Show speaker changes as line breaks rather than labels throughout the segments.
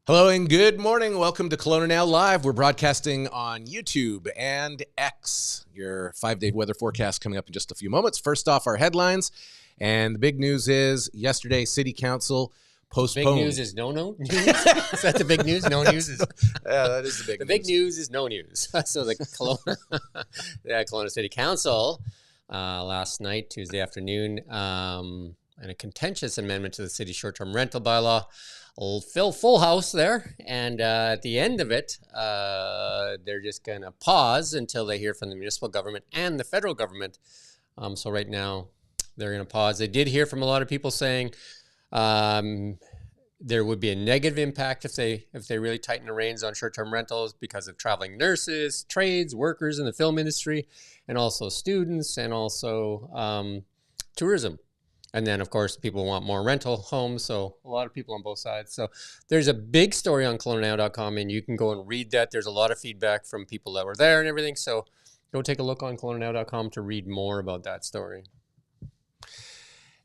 Hello and good morning. Welcome to Kelowna Now Live. We're broadcasting on YouTube and X. Your 5-day weather forecast coming up in just a few moments. First off, our headlines. And the big news is yesterday, City Council postponed.
Big news is no news? Is that the big news? No news is.
Yeah, that is the big news.
The big news is no news. So the Kelowna City Council last night, Tuesday afternoon, and a contentious amendment to the city's short-term rental bylaw. Full house there, and at the end of it, they're just going to pause until they hear from the municipal government and the federal government. So right now, they're going to pause. They did hear from a lot of people saying there would be a negative impact if they really tighten the reins on short-term rentals because of traveling nurses, workers in the film industry, and also students, and also tourism. And then, of course, people want more rental homes, so a lot of people on both sides. So there's a big story on KelownaNow.com, and you can go and read that. There's a lot of feedback from people that were there and everything. So go take a look on KelownaNow.com to read more about that story.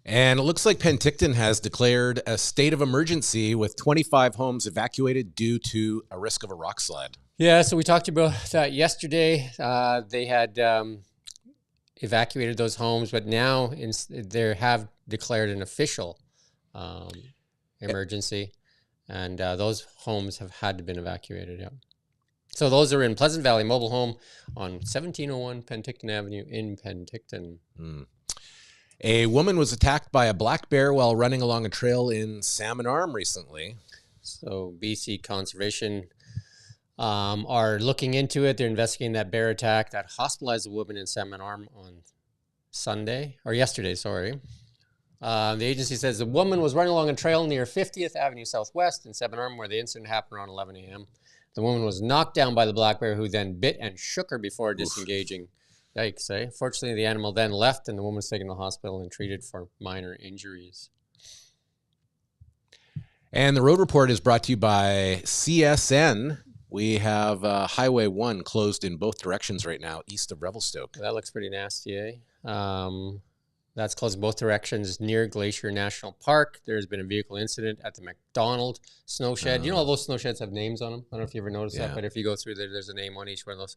And it looks like Penticton has declared a state of emergency with 25 homes evacuated due to a risk of a rock slide.
Yeah, so we talked about that yesterday. They had evacuated those homes, but now they have declared an official emergency, and those homes have had to been evacuated. Yeah. So those are in Pleasant Valley Mobile Home on 1701 Penticton Avenue in Penticton.
A woman was attacked by a black bear while running along a trail in Salmon Arm recently.
So BC Conservation are looking into it. They're investigating that bear attack that hospitalized a woman in Salmon Arm on yesterday. The agency says the woman was running along a trail near 50th Avenue Southwest in Salmon Arm where the incident happened around 11 a.m. The woman was knocked down by the black bear, who then bit and shook her before disengaging. Yikes, eh? Fortunately, the animal then left, and the woman was taken to the hospital and treated for minor injuries.
And the road report is brought to you by CSN. We have Highway 1 closed in both directions right now, east of Revelstoke.
That looks pretty nasty, eh? That's closed in both directions near Glacier National Park. There's been a vehicle incident at the McDonald snow shed. You know, all those snow sheds have names on them. I don't know if you ever noticed that, but if you go through there, there's a name on each one of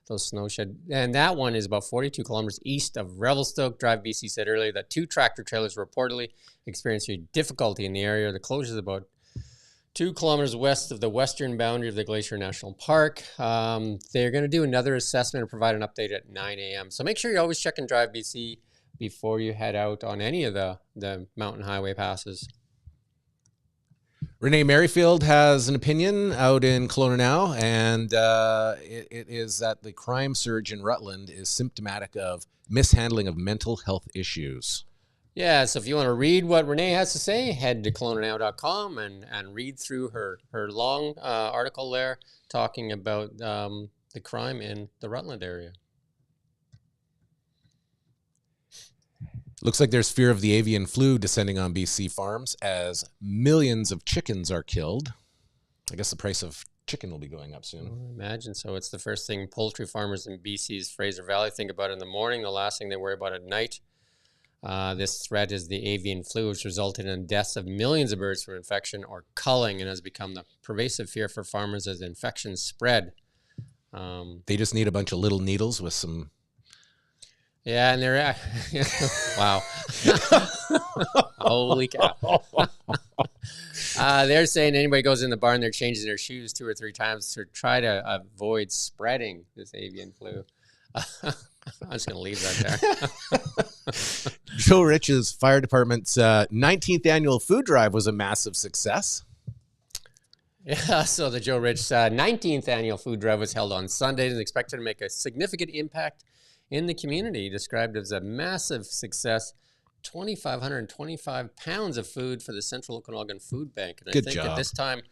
those snow shed. And that one is about 42 kilometers east of Revelstoke. Drive BC said earlier that 2 tractor trailers reportedly experienced difficulty in the area. The closure is about 2 kilometers west of the western boundary of the Glacier National Park. They're going to do another assessment and provide an update at 9 a.m. So make sure you always check and Drive BC before you head out on any of the mountain highway passes.
Renee Merrifield has an opinion out in Kelowna Now, and it is that the crime surge in Rutland is symptomatic of mishandling of mental health issues.
Yeah, so if you want to read what Renee has to say, head to KelownaNow.com and read through her long article there talking about the crime in the Rutland area.
Looks like there's fear of the avian flu descending on BC farms as millions of chickens are killed. I guess the price of chicken will be going up soon.
I imagine so. It's the first thing poultry farmers in BC's Fraser Valley think about in the morning, the last thing they worry about at night. This threat is the avian flu, which resulted in deaths of millions of birds from infection or culling and has become the pervasive fear for farmers as infections spread.
They just need a bunch of little needles with some...
Yeah, and they're... Wow. Holy cow. They're saying anybody goes in the barn, they're changing their shoes 2 or 3 times to try to avoid spreading this avian flu. I'm just going to leave that there.
Joe Rich's fire department's 19th annual food drive was a massive success.
Yeah, so the Joe Rich 19th annual food drive was held on Sunday and is expected to make a significant impact in the community, described as a massive success. 2,525 pounds of food for the Central Okanagan Food Bank. And
Good
I think
job.
At this time,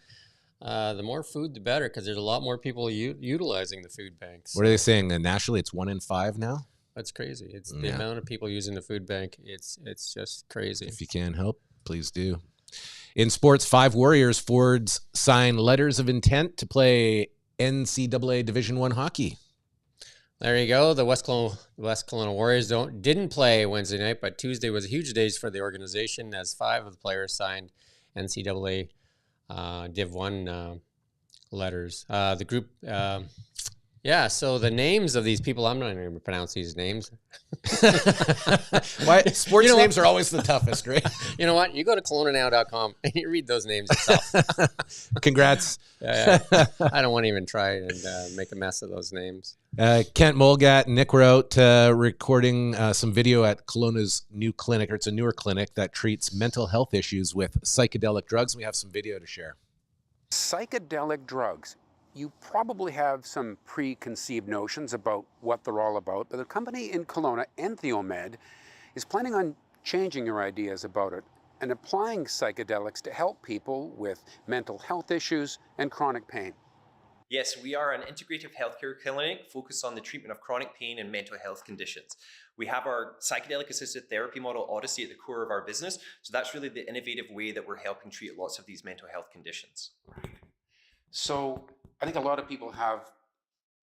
the more food, the better, because there's a lot more people utilizing the food banks.
What are they saying? Nationally, it's 1 in 5 now?
That's crazy. It's the amount of people using the food bank. It's just crazy.
If you can help, please do. In sports, 5 Warriors forwards sign letters of intent to play NCAA Division I hockey.
There you go. The West Kelowna Warriors didn't play Wednesday night, but Tuesday was a huge day for the organization as 5 of the players signed NCAA Div 1 letters. The group, yeah, so the names of these people, I'm not even going to pronounce these names.
Why? Sports names are always the toughest, right?
You know what? You go to KelownaNow.com and you read those names yourself.
Congrats.
I don't want to even try and make a mess of those names.
Kent Mulgat and Nick were out recording some video at Kelowna's new clinic, or it's a newer clinic that treats mental health issues with psychedelic drugs. We have some video to share.
Psychedelic drugs. You probably have some preconceived notions about what they're all about, but the company in Kelowna, Entheomed, is planning on changing your ideas about it and applying psychedelics to help people with mental health issues and chronic pain.
Yes, we are an integrative healthcare clinic focused on the treatment of chronic pain and mental health conditions. We have our psychedelic-assisted therapy model, Odyssey, at the core of our business. So that's really the innovative way that we're helping treat lots of these mental health conditions.
So I think a lot of people have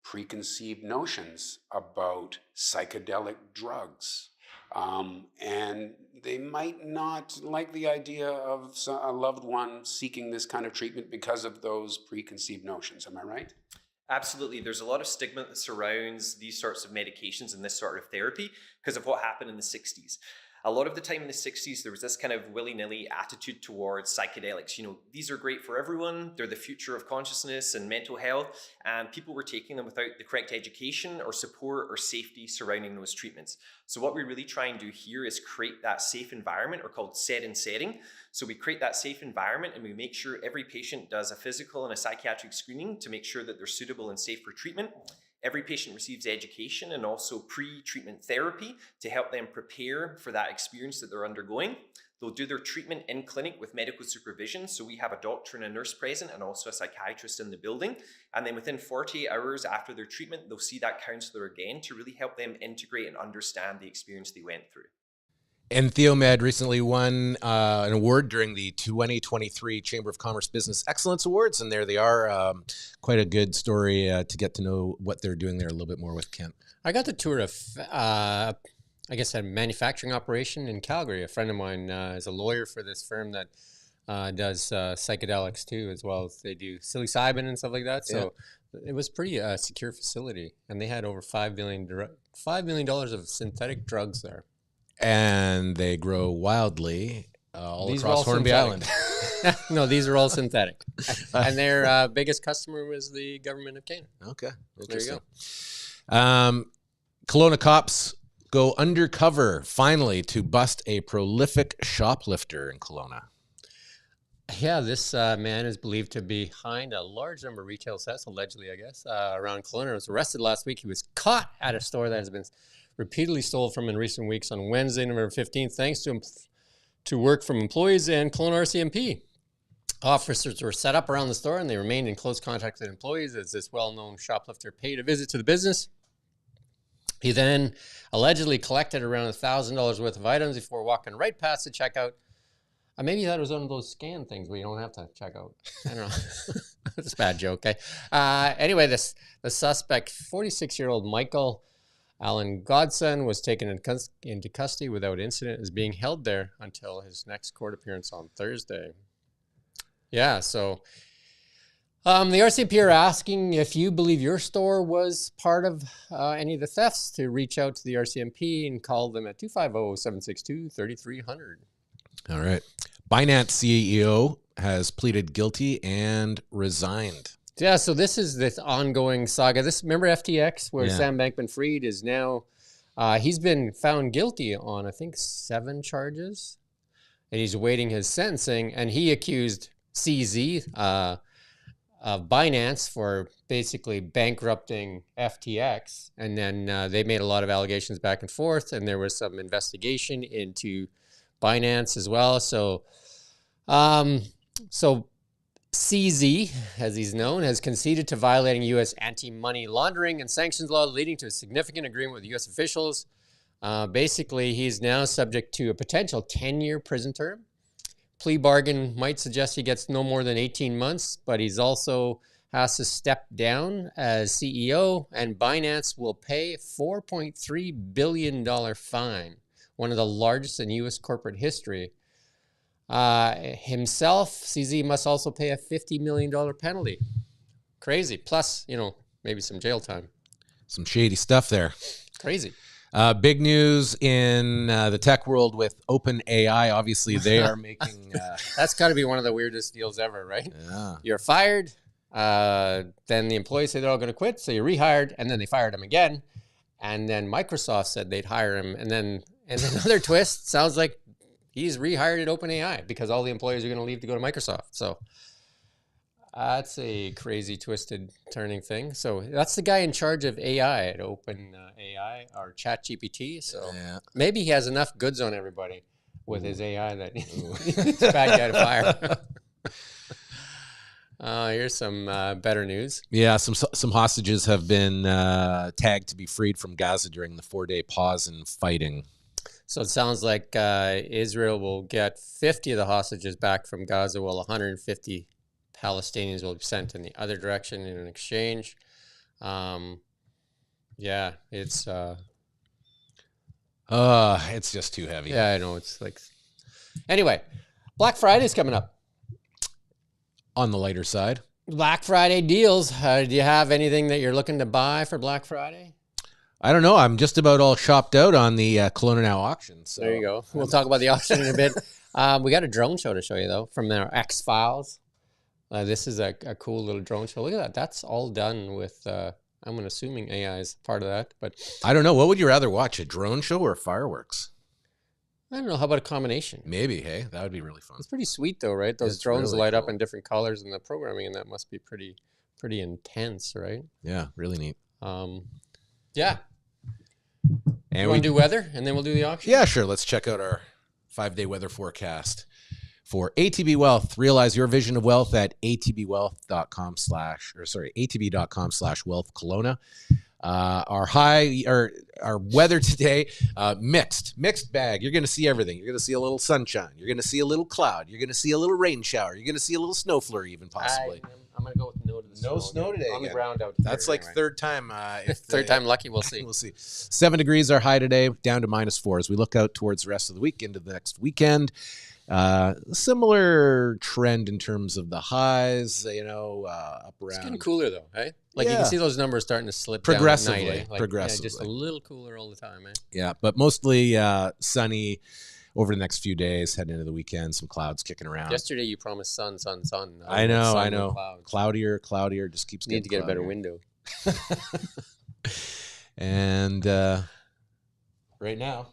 preconceived notions about psychedelic drugs. And they might not like the idea of a loved one seeking this kind of treatment because of those preconceived notions. Am I right?
Absolutely. There's a lot of stigma that surrounds these sorts of medications and this sort of therapy because of what happened in the 60s. A lot of the time in the 60s, there was this kind of willy-nilly attitude towards psychedelics. You know, these are great for everyone. They're the future of consciousness and mental health. And people were taking them without the correct education or support or safety surrounding those treatments. So what we really try and do here is create that safe environment, or called set and setting. So we create that safe environment and we make sure every patient does a physical and a psychiatric screening to make sure that they're suitable and safe for treatment. Every patient receives education and also pre-treatment therapy to help them prepare for that experience that they're undergoing. They'll do their treatment in clinic with medical supervision. So we have a doctor and a nurse present and also a psychiatrist in the building. And then within 48 hours after their treatment, they'll see that counselor again to really help them integrate and understand the experience they went through.
Entheomed recently won an award during the 2023 Chamber of Commerce Business Excellence Awards, and there they are. Quite a good story to get to know what they're doing there a little bit more with Kent.
I got the tour of, I guess, a manufacturing operation in Calgary. A friend of mine is a lawyer for this firm that does psychedelics too, as well as they do psilocybin and stuff like that. So it was pretty secure facility, and they had over $5 million of synthetic drugs there.
And they grow wildly all across Hornby Island.
No, these are all synthetic. And their biggest customer was the government of Canada.
Okay.
There you
go. Kelowna cops go undercover, finally, to bust a prolific shoplifter in Kelowna.
Yeah, this man is believed to be behind a large number of retail thefts, allegedly, I guess, around Kelowna. He was arrested last week. He was caught at a store that has been repeatedly stole from in recent weeks on Wednesday, November 15th, thanks to work from employees and Kelowna RCMP. Officers were set up around the store and they remained in close contact with employees as this well-known shoplifter paid a visit to the business. He then allegedly collected around $1,000 worth of items before walking right past the checkout. Maybe that was one of those scan things where you don't have to check out. I don't know. That's a bad joke, okay? Anyway, the suspect, 46-year-old Michael Alan Godson, was taken into custody without incident, is being held there until his next court appearance on Thursday. Yeah, so the RCMP are asking if you believe your store was part of any of the thefts to reach out to the RCMP and call them at 250-762-3300.
All right. BINANCE CEO has pleaded guilty and resigned.
Yeah, so this is this ongoing saga. Remember FTX, where Sam Bankman-Fried is now, he's been found guilty on, I think, 7 charges. And he's awaiting his sentencing. And he accused CZ of BINANCE for basically bankrupting FTX. And then they made a lot of allegations back and forth. And there was some investigation into BINANCE as well. So CZ, as he's known, has conceded to violating U.S. anti-money laundering and sanctions law, leading to a significant agreement with U.S. officials. Basically, he's now subject to a potential 10-year prison term. Plea bargain might suggest he gets no more than 18 months, but he's also has to step down as CEO, and BINANCE will pay a $4.3 billion fine, one of the largest in U.S. corporate history. Himself, CZ must also pay a $50 million penalty. Crazy. Plus, maybe some jail time.
Some shady stuff there.
Crazy.
Big news in the tech world with OpenAI. Obviously, they are making...
That's got to be one of the weirdest deals ever, right?
Yeah.
You're fired. Then the employees say they're all going to quit. So you're rehired. And then they fired him again. And then Microsoft said they'd hire him. And then another twist sounds like he's rehired at OpenAI because all the employees are going to leave to go to Microsoft. So that's a crazy, twisted, turning thing. So that's the guy in charge of AI at OpenAI or ChatGPT. So maybe he has enough goods on everybody with his AI that he's a bad guy to fire. Here's some better news.
Yeah, some hostages have been tagged to be freed from Gaza during the 4-day pause in fighting.
So it sounds like Israel will get 50 of the hostages back from Gaza, while 150 Palestinians will be sent in the other direction in an exchange. Yeah, it's
just too heavy.
Yeah, I know. It's like, anyway, Black Friday's coming up.
On the lighter side,
Black Friday deals. Do you have anything that you're looking to buy for Black Friday?
I don't know. I'm just about all shopped out on the Kelowna Now auction. So
there you go. We'll talk about the auction in a bit. We got a drone show to show you, though, from our X-Files. This is a cool little drone show. Look at that. That's all done with, I'm assuming AI is part of that. But
I don't know. What would you rather watch, a drone show or fireworks?
I don't know. How about a combination?
Maybe, hey? That would be really fun.
It's pretty sweet, though, right? Those drones really light up in different colors, and the programming and that must be pretty intense, right?
Yeah, really neat.
Yeah.
And
you want to do weather, and then we'll do the auction?
Yeah, sure. Let's check out our 5-day weather forecast for ATB Wealth. Realize your vision of wealth at atbwealth.com atb.com/wealth Kelowna. Our weather today, mixed bag. You're going to see everything. You're going to see a little sunshine. You're going to see a little cloud. You're going to see a little rain shower. You're going to see a little snow flurry, even possibly.
I'm going to go with no to the snow.
No snow today.
On the ground out
That's like anyway. Third time.
Third time lucky. We'll see.
We'll see. 7 degrees are high today, down to -4 as we look out towards the rest of the week into the next weekend. Similar trend in terms of the highs, up around.
It's getting cooler though, eh? Like you can see those numbers starting to slip
progressively,
down at night, eh?
progressively.
Yeah, just a little cooler all the time, eh?
Yeah, but mostly sunny over the next few days, heading into the weekend. Some clouds kicking around.
Yesterday you promised sun.
I know. Cloudier, just keeps getting.
Need to get a better window.
And right now.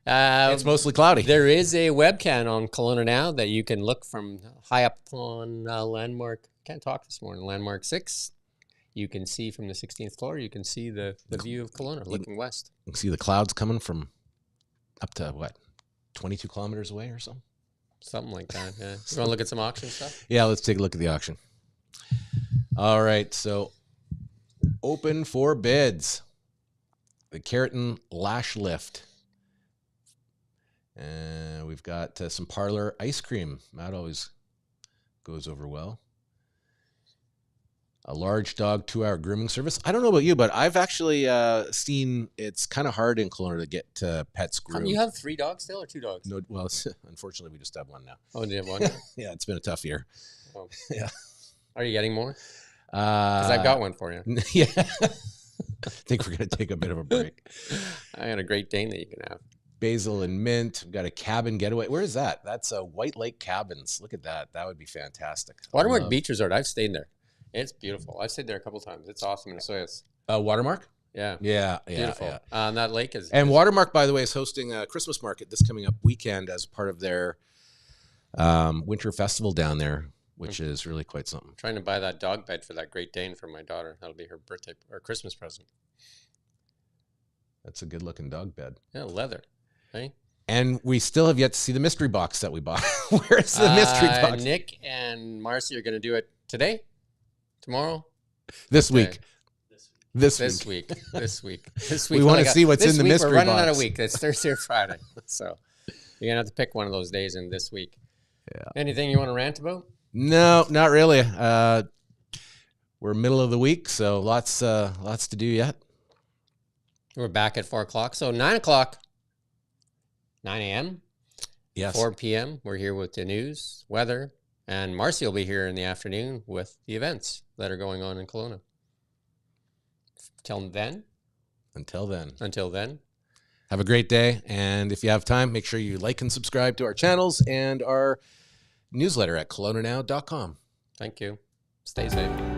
It's mostly cloudy.
There is a webcam on Kelowna Now that you can look from high up on landmark. Can't talk this morning. Landmark 6. You can see from the 16th floor. You can see the view of Kelowna looking west.
You can see the clouds coming from up to 22 kilometers away or something.
Something like that. Yeah. You want to look at some auction stuff?
Yeah, let's take a look at the auction. All right, so open for bids. The Keratin Lash Lift. And we've got some Parlor ice cream. That always goes over well. A large dog 2-hour grooming service. I don't know about you, but I've actually seen it's kind of hard in Kelowna to get pets groomed.
You have 3 dogs still or 2 dogs?
No, well, unfortunately, we just have one now.
Oh, you have one?
Yeah, it's been a tough year.
Oh.
Yeah.
Are you getting more? Because I've got one for you.
Yeah. I think we're going to take a bit of a break.
I got a Great Dane that you can have.
Basil and mint. We've got a cabin getaway. Where is that? That's White Lake Cabins. Look at that. That would be fantastic.
Watermark Beach Resort. I've stayed there. It's beautiful. I've stayed there a couple times. It's awesome in Osoyoos.
Watermark?
Yeah.
Beautiful.
Yeah. And that lake is...
And Watermark, by the way, is hosting a Christmas market this coming up weekend as part of their winter festival down there, which is really quite something.
I'm trying to buy that dog bed for that Great Dane for my daughter. That'll be her birthday or Christmas present.
That's a good-looking dog bed.
Yeah, leather. Hey?
And we still have yet to see the mystery box that we bought. Where's the mystery box?
Nick and Marcy are going to do it today, tomorrow,
this week. This week.
We
want to see what's in the mystery box.
We're running out of week. It's Thursday or Friday. So you're going to have to pick one of those days in this week.
Yeah.
Anything you want to rant about?
No, not really. We're middle of the week, so lots to do yet. We're
back at 4 o'clock. So 9 o'clock. 9 a.m.
Yes.
4 p.m. We're here with the news, weather, and Marcy will be here in the afternoon with the events that are going on in Kelowna. Until then,
have a great day. And if you have time, make sure you like and subscribe to our channels and our newsletter at KelownaNow.com.
Thank you. Stay safe.